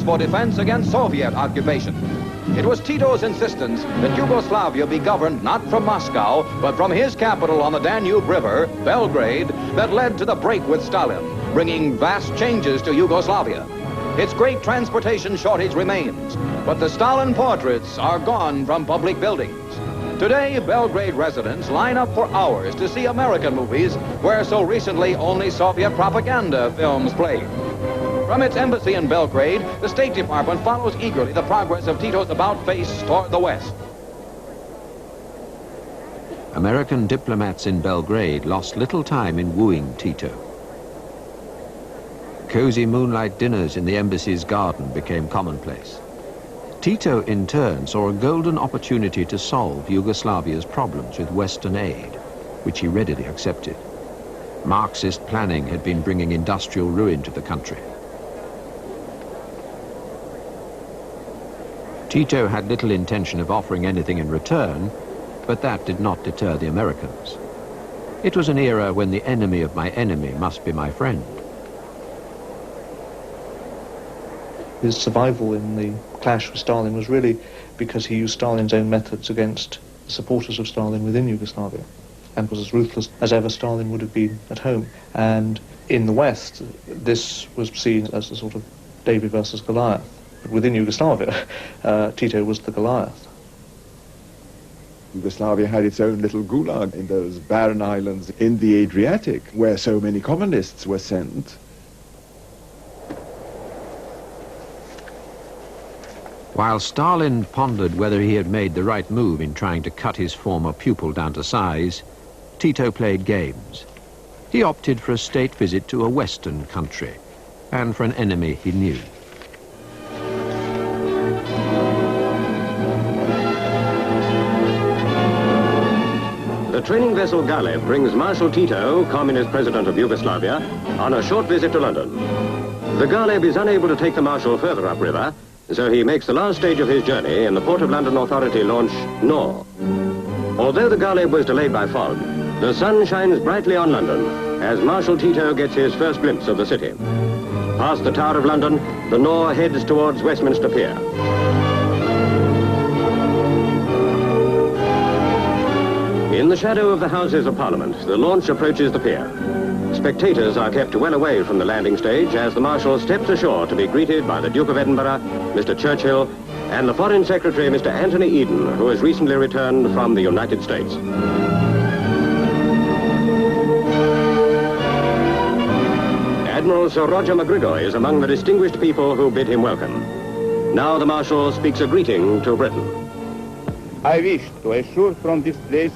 for defense against Soviet occupation. It was Tito's insistence that Yugoslavia be governed not from Moscow, but from his capital on the Danube River, Belgrade, that led to the break with Stalin, bringing vast changes to Yugoslavia. Its great transportation shortage remains, but the Stalin portraits are gone from public buildings. Today, Belgrade residents line up for hours to see American movies where so recently only Soviet propaganda films played. From its embassy in Belgrade, the State Department follows eagerly the progress of Tito's about-face toward the West. American diplomats in Belgrade lost little time in wooing Tito. Cozy moonlight dinners in the embassy's garden became commonplace. Tito, in turn, saw a golden opportunity to solve Yugoslavia's problems with Western aid, which he readily accepted. Marxist planning had been bringing industrial ruin to the country. Tito had little intention of offering anything in return, but that did not deter the Americans. It was an era when the enemy of my enemy must be my friend. His survival in the clash with Stalin was really because he used Stalin's own methods against the supporters of Stalin within Yugoslavia, and was as ruthless as ever Stalin would have been at home. And in the West, this was seen as a sort of David versus Goliath. But within Yugoslavia, Tito was the Goliath. Yugoslavia had its own little gulag in those barren islands in the Adriatic, where so many communists were sent. While Stalin pondered whether he had made the right move in trying to cut his former pupil down to size, Tito played games. He opted for a state visit to a Western country, and for an enemy he knew. The training vessel Galeb brings Marshal Tito, communist president of Yugoslavia, on a short visit to London. The Galeb is unable to take the Marshal further upriver, so he makes the last stage of his journey in the Port of London Authority launch Nor. Although the Galeb was delayed by fog, the sun shines brightly on London as Marshal Tito gets his first glimpse of the city. Past the Tower of London, the Nor heads towards Westminster Pier. In the shadow of the Houses of Parliament, the launch approaches the pier. Spectators are kept well away from the landing stage as the Marshal steps ashore to be greeted by the Duke of Edinburgh, Mr. Churchill, and the Foreign Secretary, Mr. Anthony Eden, who has recently returned from the United States. Admiral Sir Roger MacGregor is among the distinguished people who bid him welcome. Now the Marshal speaks a greeting to Britain. I wish to assure from this place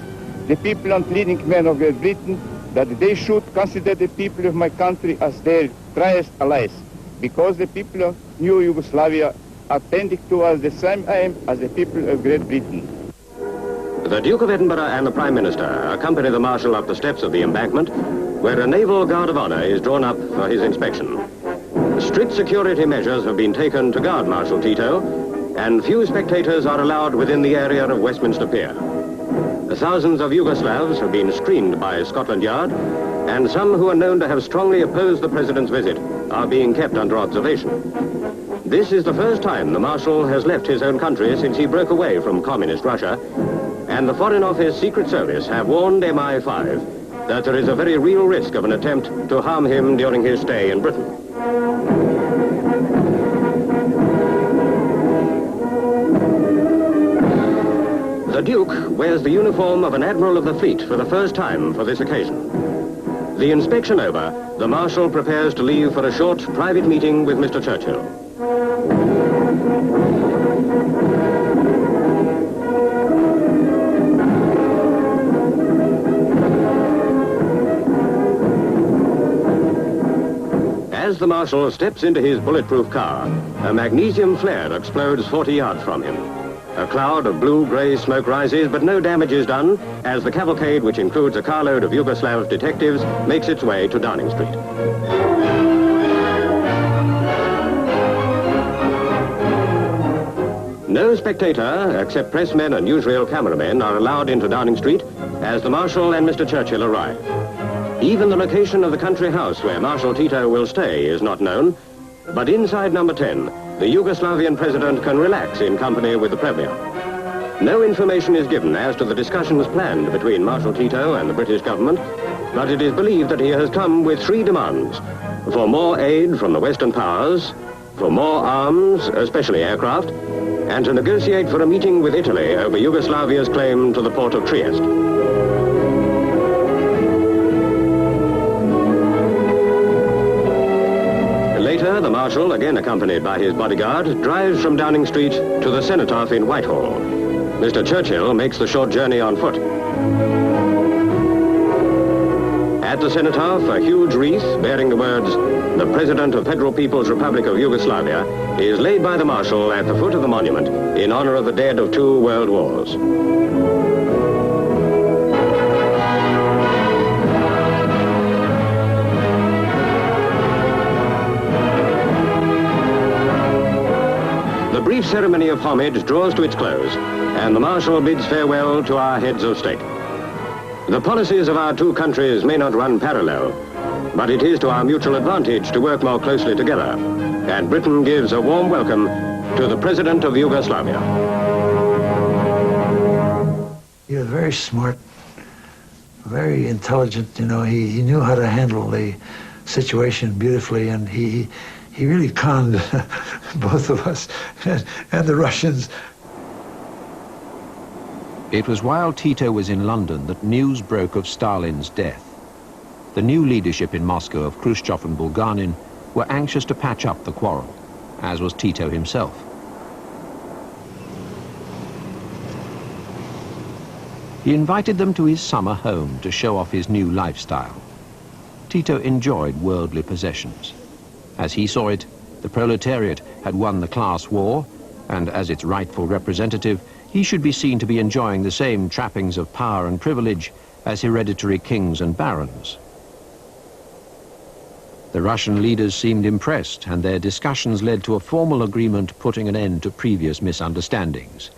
the people and leading men of Great Britain that they should consider the people of my country as their truest allies, because the people of New Yugoslavia are tending towards the same aim as the people of Great Britain. The Duke of Edinburgh and the Prime Minister accompany the Marshal up the steps of the embankment, where a naval guard of honour is drawn up for his inspection. Strict security measures have been taken to guard Marshal Tito, and few spectators are allowed within the area of Westminster Pier. The thousands of Yugoslavs have been screened by Scotland Yard, and some who are known to have strongly opposed the President's visit are being kept under observation. This is the first time the Marshal has left his own country since he broke away from Communist Russia, and the Foreign Office Secret Service have warned MI5 that there is a very real risk of an attempt to harm him during his stay in Britain. The Duke wears the uniform of an Admiral of the Fleet for the first time for this occasion. The inspection over, the Marshal prepares to leave for a short private meeting with Mr. Churchill. As the Marshal steps into his bulletproof car, a magnesium flare explodes 40 yards from him. A cloud of blue-grey smoke rises, but no damage is done as the cavalcade, which includes a carload of Yugoslav detectives, makes its way to Downing Street. No spectator, except pressmen and newsreel cameramen, are allowed into Downing Street as the Marshal and Mr. Churchill arrive. Even the location of the country house where Marshal Tito will stay is not known, but inside number 10, the Yugoslavian president can relax in company with the premier. No information is given as to the discussions planned between Marshal Tito and the British government, but it is believed that he has come with 3 demands: for more aid from the Western powers, for more arms, especially aircraft, and to negotiate for a meeting with Italy over Yugoslavia's claim to the port of Trieste. Later, the Marshal, again accompanied by his bodyguard, drives from Downing Street to the Cenotaph in Whitehall. Mr. Churchill makes the short journey on foot. At the Cenotaph, a huge wreath bearing the words, "The President of Federal People's Republic of Yugoslavia," is laid by the Marshal at the foot of the monument in honor of the dead of 2 world wars. The brief ceremony of homage draws to its close, and the Marshal bids farewell to our heads of state. The policies of our 2 countries may not run parallel, but it is to our mutual advantage to work more closely together, and Britain gives a warm welcome to the President of Yugoslavia. He was very smart, very intelligent, you know, he knew how to handle the situation beautifully, and he really conned both of us and the Russians. It was while Tito was in London that news broke of Stalin's death. The new leadership in Moscow of Khrushchev and Bulganin were anxious to patch up the quarrel, as was Tito himself. He invited them to his summer home to show off his new lifestyle. Tito enjoyed worldly possessions. As he saw it, the proletariat had won the class war, and as its rightful representative, he should be seen to be enjoying the same trappings of power and privilege as hereditary kings and barons. The Russian leaders seemed impressed, and their discussions led to a formal agreement putting an end to previous misunderstandings.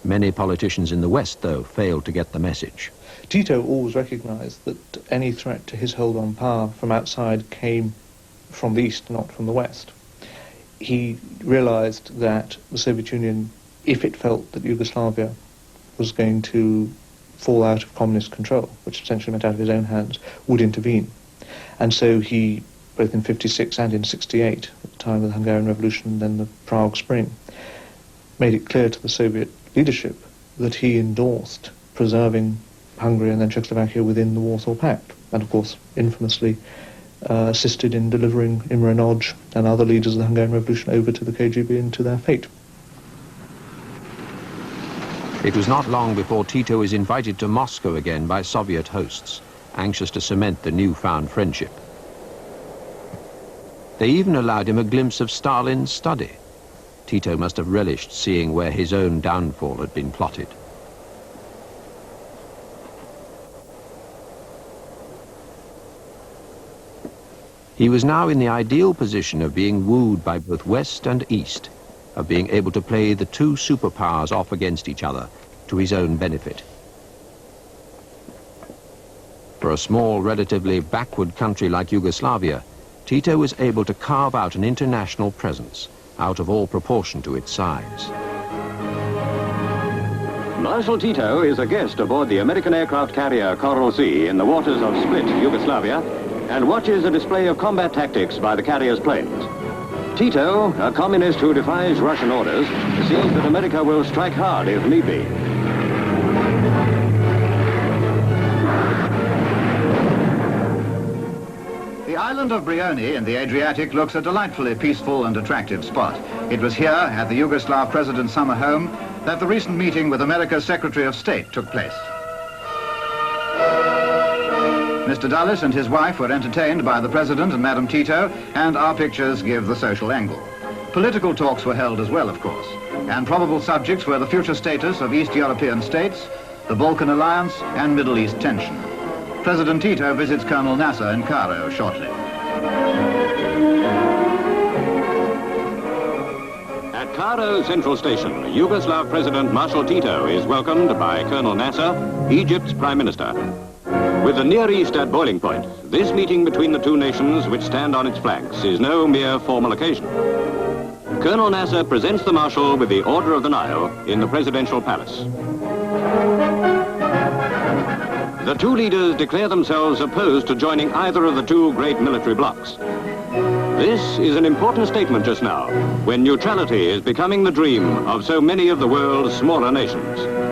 Many politicians in the West, though, failed to get the message. Tito always recognized that any threat to his hold on power from outside came from the East, not from the West. He realized that the Soviet Union, if it felt that Yugoslavia was going to fall out of communist control, which essentially meant out of his own hands, would intervene. And so he, both in 56 and in 68, at the time of the Hungarian Revolution and then the Prague Spring, made it clear to the Soviet leadership that he endorsed preserving Hungary and then Czechoslovakia within the Warsaw Pact, and of course infamously assisted in delivering Imre Nagy and other leaders of the Hungarian Revolution over to the KGB and to their fate. It was not long before Tito was invited to Moscow again by Soviet hosts, anxious to cement the newfound friendship. They even allowed him a glimpse of Stalin's study. Tito must have relished seeing where his own downfall had been plotted. He was now in the ideal position of being wooed by both West and East, of being able to play the 2 superpowers off against each other to his own benefit. For a small, relatively backward country like Yugoslavia, Tito was able to carve out an international presence, out of all proportion to its size. Marshal Tito is a guest aboard the American aircraft carrier Coral Sea in the waters of Split, Yugoslavia, and watches a display of combat tactics by the carrier's planes. Tito, a communist who defies Russian orders, sees that America will strike hard if need be. The island of Brioni in the Adriatic looks a delightfully peaceful and attractive spot. It was here, at the Yugoslav president's summer home, that the recent meeting with America's Secretary of State took place. Mr. Dulles and his wife were entertained by the President and Madam Tito, and our pictures give the social angle. Political talks were held as well, of course, and probable subjects were the future status of East European states, the Balkan alliance, and Middle East tension. President Tito visits Colonel Nasser in Cairo shortly. At Cairo Central Station, Yugoslav President Marshal Tito is welcomed by Colonel Nasser, Egypt's Prime Minister. With the Near East at boiling point, this meeting between the 2 nations which stand on its flanks is no mere formal occasion. Colonel Nasser presents the Marshal with the Order of the Nile in the presidential palace. The two leaders declare themselves opposed to joining either of the two great military blocs. This is an important statement just now, when neutrality is becoming the dream of so many of the world's smaller nations.